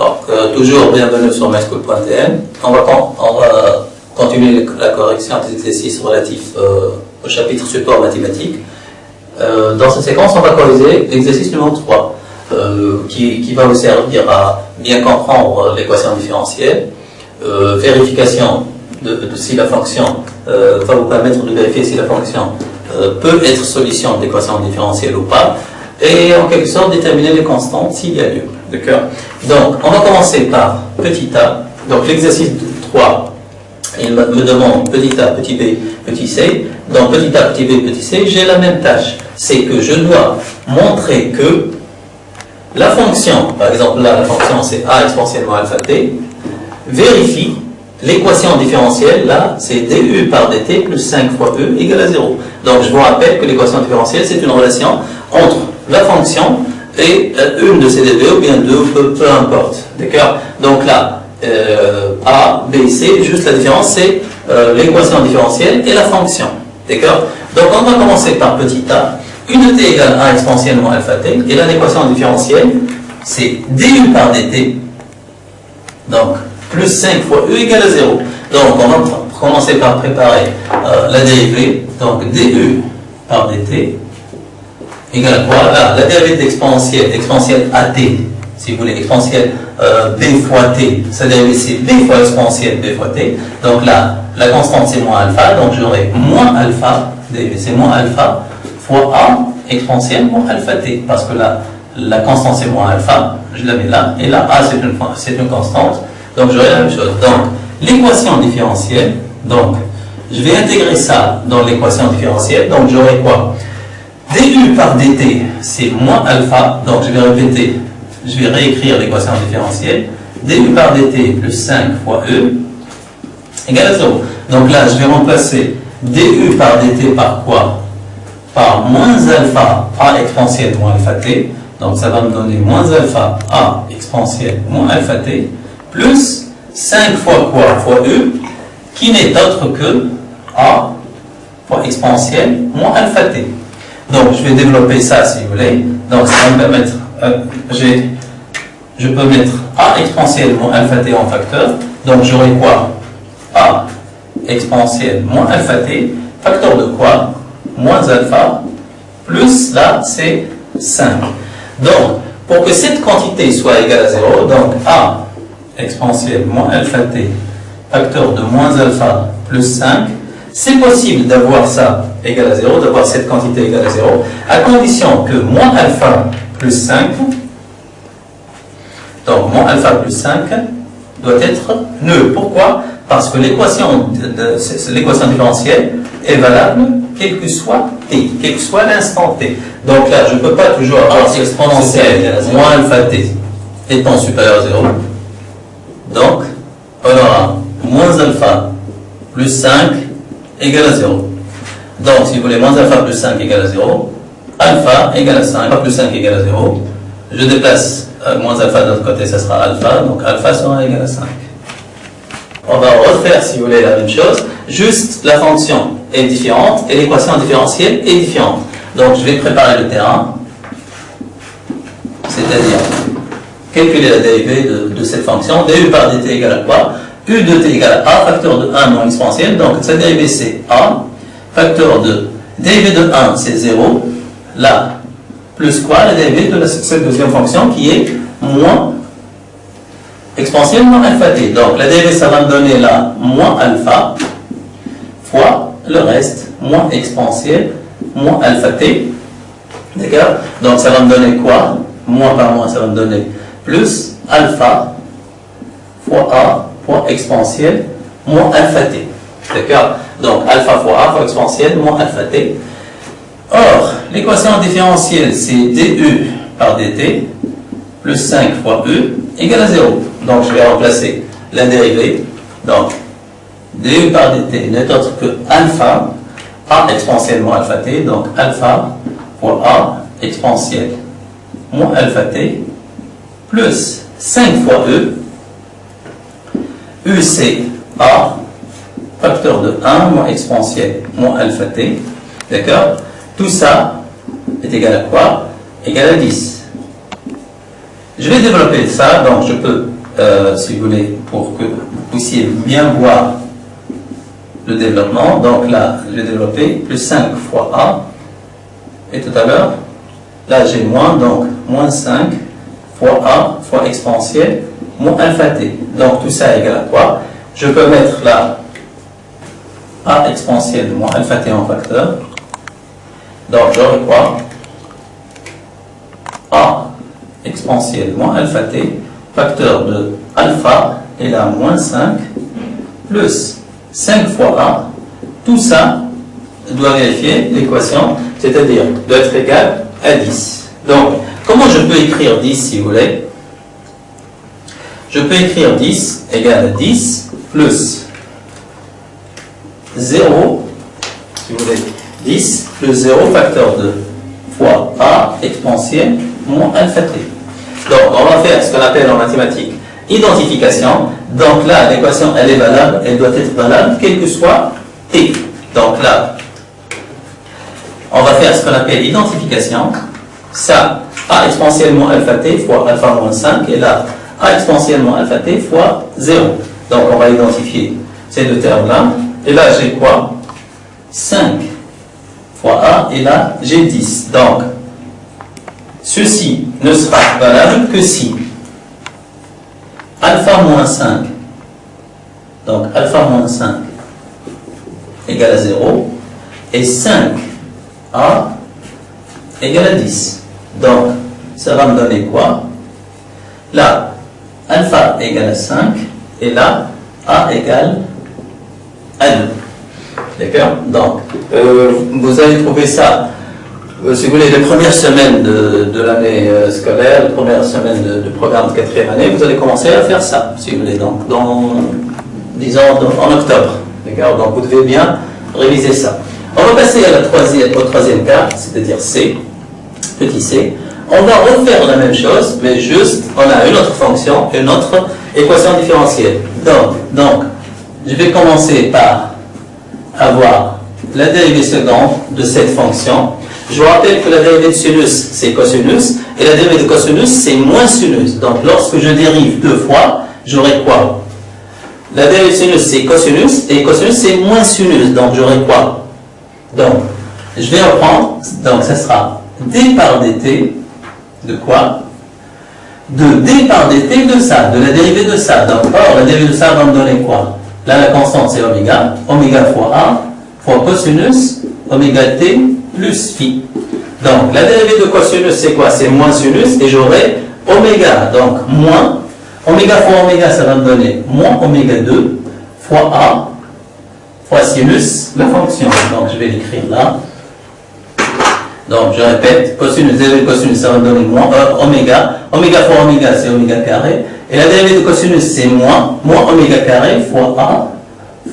Donc, toujours bienvenue sur myschool.tm. On va continuer la correction des exercices relatifs au chapitre support mathématique. Dans cette séquence, on va corriger l'exercice numéro 3, qui va vous servir à bien comprendre l'équation différentielle, vérification de si la fonction va vous permettre de vérifier si la fonction peut être solution de l'équation différentielle ou pas, et en quelque sorte déterminer les constantes s'il y a lieu. D'accord? Donc, on va commencer par petit a. Donc, l'exercice 3, il me demande petit a, petit b, petit c. Donc, petit a, petit b, petit c, j'ai la même tâche. C'est que je dois montrer que la fonction, par exemple là, la fonction c'est a exponentiellement alpha t, vérifie l'équation différentielle, là, c'est du par dt plus 5 fois e égale à 0. Donc, je vous rappelle que l'équation différentielle, c'est une relation entre la fonction et une de ces deux, ou bien deux, peu importe. D'accord? Donc là, a, b, c, juste la différence, c'est l'équation différentielle et la fonction. D'accord? Donc, on va commencer par petit a. Une de t égale a exponentiellement alpha t, et là, l'équation différentielle, c'est du par dt. Donc, plus 5 fois e égale à 0. Donc, on va commencer par préparer la dérivée. Donc, du par dt égale à quoi? Là, la dérivée exponentielle at, si vous voulez, exponentielle b fois t, sa dérivée c'est b fois exponentielle b fois t. Donc là, la constante c'est moins alpha, donc j'aurai moins alpha, dérivée c'est moins alpha, fois a exponentielle moins alpha t, parce que là, la constante c'est moins alpha, je la mets là, et là, a c'est une constante. Donc j'aurai la même chose. Donc l'équation différentielle, donc je vais intégrer ça dans l'équation différentielle. Donc j'aurai quoi? Du par dt c'est moins alpha. Donc je vais répéter, je vais réécrire l'équation différentielle. Du par dt plus 5 fois e égale à 0. Donc là je vais remplacer du par dt par quoi? Par moins alpha a exponentielle moins alpha t. Donc ça va me donner moins alpha a exponentielle moins alpha t plus 5 fois quoi? Fois e, qui n'est autre que a fois exponentielle moins alpha t. Donc, je vais développer ça si vous voulez. Donc, ça va me permettre, je peux mettre a exponentielle moins alpha t en facteur. Donc, j'aurai quoi? A exponentielle moins alpha t, facteur de quoi? Moins alpha, plus là, c'est 5. Donc, pour que cette quantité soit égale à 0, donc a exponentielle moins alpha t, facteur de moins alpha plus 5, c'est possible d'avoir ça égal à 0, d'avoir cette quantité égale à 0, à condition que moins alpha plus 5, donc moins alpha plus 5, doit être nul. Pourquoi? Parce que l'équation différentielle est valable quel que soit t, quel que soit l'instant t. Donc là, je ne peux pas toujours avoir exponentielle moins alpha t étant supérieur à 0. Donc, on aura moins alpha plus 5 égale à 0. Donc, si vous voulez, moins alpha plus 5 égale à 0, alpha égale à 5, alpha plus 5 égale à 0. Je déplace moins alpha de l'autre côté, ça sera alpha, donc alpha sera égal à 5. On va refaire, si vous voulez, la même chose, juste la fonction est différente et l'équation différentielle est différente. Donc, je vais préparer le terrain, c'est-à-dire calculer la dérivée de cette fonction. Du par dt égale à quoi? U de t égale à a, facteur de 1 moins exponentielle. Donc, sa dérivée c'est a, facteur de dérivée de 1 c'est 0. Là, plus quoi? La dérivée de cette deuxième fonction qui est moins exponentielle moins alpha t. Donc, la dérivée ça va me donner là moins alpha fois le reste moins exponentielle moins alpha t. D'accord? Donc, ça va me donner quoi? Moins par moins, ça va me donner plus alpha fois a fois exponentielle moins alpha t. D'accord? Donc, alpha fois a fois exponentielle moins alpha t. Or, l'équation différentielle, c'est du par dt plus 5 fois e égale à 0. Donc, je vais remplacer la dérivée. Donc, du par dt n'est autre que alpha a exponentielle moins alpha t. Donc, alpha fois a exponentielle moins alpha t plus 5 fois e. U c'est a, facteur de 1 moins exponentielle moins alpha t. D'accord? Tout ça est égal à quoi? Égal à 10. Je vais développer ça, donc je peux, si vous voulez, pour que vous puissiez bien voir le développement, donc là, je vais développer plus 5 fois A, et tout à l'heure, là j'ai moins, donc moins 5 fois A fois exponentielle, moins alpha t. Donc tout ça égale à quoi? Je peux mettre là A exponentielle de moins alpha t en facteur. Donc j'aurai quoi? A exponentielle de moins alpha t, facteur de alpha, et là moins 5, plus 5 fois A. Tout ça doit vérifier l'équation, c'est-à-dire doit être égal à 10. Donc, comment je peux écrire 10 si vous voulez? Je peux écrire 10 égale à 10 plus 0, si vous voulez, 10 plus 0 facteur de fois A exponentielle moins alpha t. Donc, on va faire ce qu'on appelle en mathématiques identification. Donc là, l'équation, elle est valable, elle doit être valable, quel que soit t. Donc là, on va faire ce qu'on appelle identification. Ça, A exponentielle moins alpha t fois alpha moins 5, et là, A exponentielle moins alpha t fois 0. Donc on va identifier ces deux termes-là. Et là, j'ai quoi? 5 fois A, et là, j'ai 10. Donc, ceci ne sera valable que si alpha moins 5, donc alpha moins 5 égale à 0, et 5A égale à 10. Donc, ça va me donner quoi? Là, alpha égale à 5, et là, A égale à 2. D'accord? Donc, vous allez trouver ça, si vous voulez, les premières semaines de l'année scolaire, les premières semaines de programme de 4e année, vous allez commencer à faire ça, si vous voulez, donc, disons en octobre. D'accord? Donc, vous devez bien réviser ça. On va passer à au troisième cas, c'est-à-dire C, petit c. On va refaire la même chose, mais juste, on a une autre fonction, une autre équation différentielle. Donc, je vais commencer par avoir la dérivée seconde de cette fonction. Je vous rappelle que la dérivée de sinus, c'est cosinus, et la dérivée de cosinus, c'est moins sinus. Donc, lorsque je dérive deux fois, j'aurai quoi? La dérivée de sinus, c'est cosinus, et cosinus, c'est moins sinus. Donc, j'aurai quoi? Donc, je vais reprendre, donc ça sera d par dt, de quoi? De d par dt de ça, de la dérivée de ça. Donc, or, la dérivée de ça va me donner quoi? Là, la constante, c'est oméga, oméga fois a, fois cosinus, oméga t, plus phi. Donc, la dérivée de cosinus, c'est quoi? C'est moins sinus, et j'aurai oméga, donc moins, oméga fois oméga, ça va me donner moins oméga 2, fois a, fois sinus, la fonction. Donc, je vais l'écrire là. Donc, je répète, cosinus, dérivée de cosinus, ça va me donner moins oméga. Oméga fois oméga, c'est oméga carré. Et la dérivée de cosinus, c'est moins oméga carré fois a,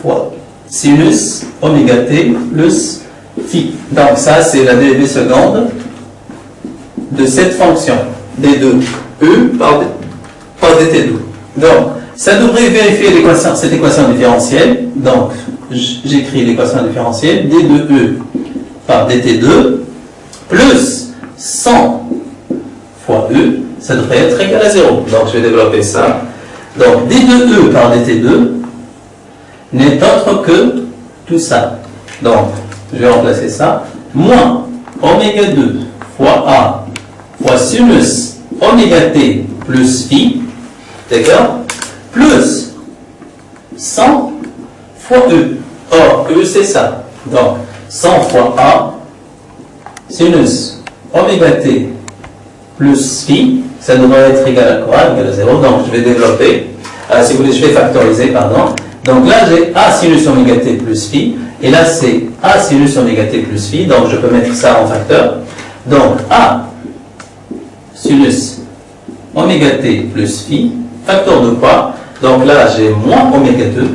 fois sinus, oméga t, plus phi. Donc, ça, c'est la dérivée seconde de cette fonction, d2 e par dt2. Donc, ça devrait vérifier cette équation différentielle. Donc, j'écris l'équation différentielle, d2e par dt2, plus 100 fois e, ça devrait être égal à 0. Donc, je vais développer ça. Donc, d2e par dt2 n'est autre que tout ça. Donc, je vais remplacer ça. Moins oméga 2 fois a fois sinus oméga t plus phi, d'accord? Plus 100 fois e. Or, e c'est ça. Donc, 100 fois a sinus oméga t plus phi, ça devrait être égal à quoi? Égal à 0. Donc, je vais développer, si vous voulez, je vais factoriser, pardon. Donc là, j'ai a sinus oméga t plus phi, et là, c'est a sinus oméga t plus phi, donc je peux mettre ça en facteur. Donc, a sinus oméga t plus phi, facteur de quoi? Donc là, j'ai moins oméga 2.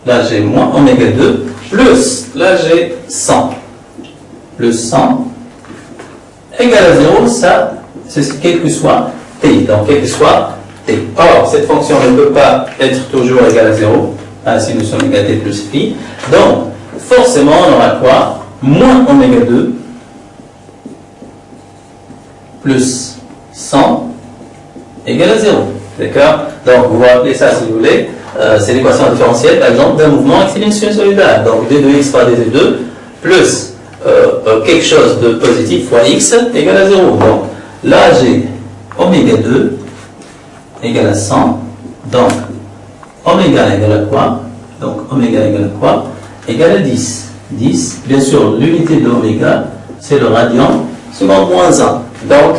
Là, j'ai moins oméga 2, plus, là, j'ai 100. Plus 100 égale à 0, ça, c'est quel que soit t. Donc, quel que soit t. Or, cette fonction ne peut pas être toujours égale à 0, à sinus oméga t plus phi. Donc, forcément, on aura quoi? Moins oméga 2 plus 100 égale à 0. D'accord? Donc, vous rappelez ça si vous voulez. C'est l'équation différentielle, par exemple, d'un mouvement exponentiel solidaire. Donc, d2x par dt2 plus quelque chose de positif fois x égale à 0. Donc, là, j'ai oméga 2 égale à 100. Donc, oméga égale à quoi? Donc, oméga égale à quoi? Égale à 10. 10, bien sûr, l'unité de oméga, c'est le radian seconde moins 1. Donc,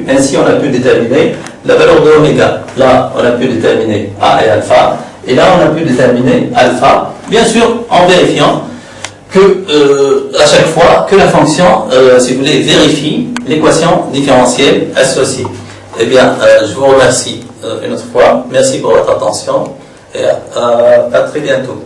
ainsi on a pu déterminer la valeur de oméga. Là, on a pu déterminer A et alpha. Et là, on a pu déterminer alpha, bien sûr, en vérifiant que, à chaque fois, que la fonction, si vous voulez, vérifie l'équation différentielle associée. Eh bien, je vous remercie une autre fois. Merci pour votre attention et à très bientôt.